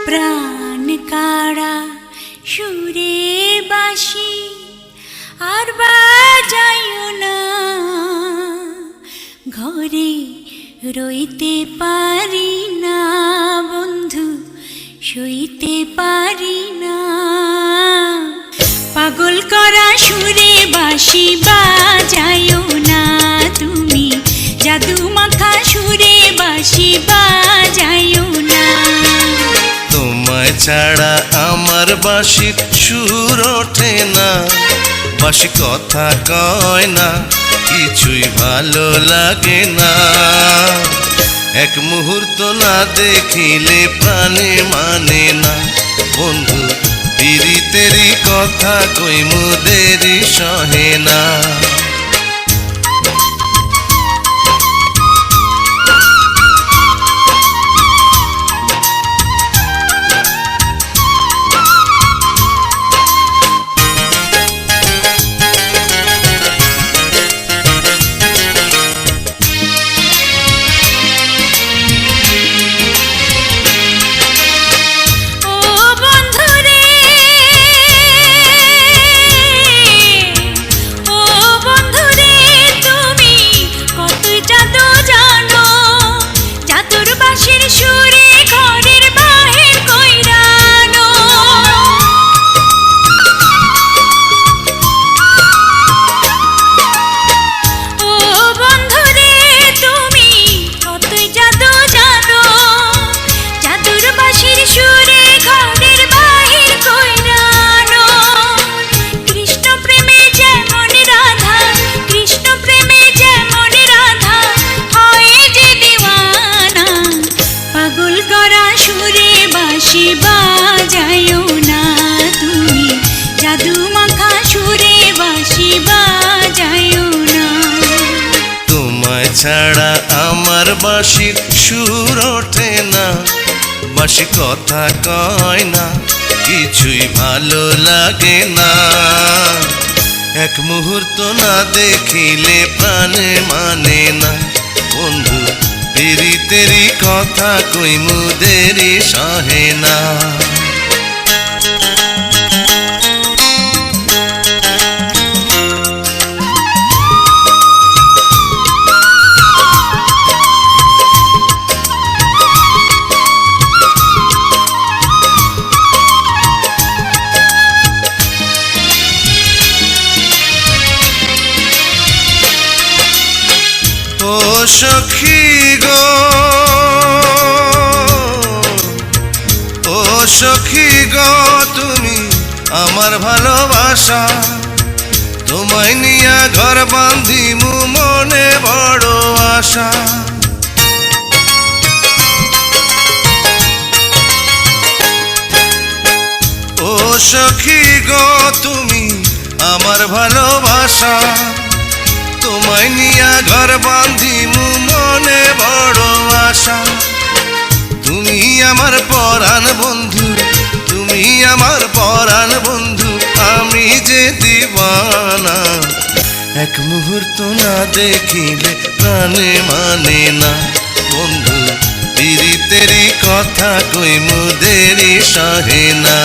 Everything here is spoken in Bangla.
প্রাণ কাড়া সুরে বাসি আর বাজাইও না, ঘরে রইতে পারি না বন্ধু, সইতে পারি না। পাগল করা সুরে বাসি বাজাইও না তুমি, জাদু মাখা সুরে বাসি বাজাইও না। তোমায় ছাড়া আমার বাঁশির সুর ওঠে না, বাঁশি কথা কয় না, কিছুই ভালো লাগে না। এক মুহূর্ত না দেখিলে প্রাণে মানে না বন্ধু, পিরিতেরি কথা কইমু দেরি সহে না। বাজাইও না তুমি, জাদু মাখা সুরে বাঁশি বাজাইও না। তোমায় ছাড়া আমার বাঁশির সুর ওঠে না, বাঁশি কথা কয় না, কিছুই ভালো লাগে না। এক মুহূর্ত না দেখিলে প্রাণে মানে না বন্ধু, পিরিতেরি কথা কইমু দেরি সহে না। ও সখী গো, ও সখী গো, তুমি আমার ভালোবাসা, তোমায় নিয়া ঘর বাঁধিমু মনে বড় আশা। ও সখী গো, তুমি আমার ভালোবাসা, তোমায় নিয়া ঘর বাঁধিমু মনে বড় আশা। তুমি আমার পরাণ বন্ধু, তুমি আমার পরাণ বন্ধু, আমি যে দিবানা। এক মুহূর্ত না দেখিলে প্রাণে মানে না বন্ধু, পিরিতেরি কথা কইমু দেরি সহে না।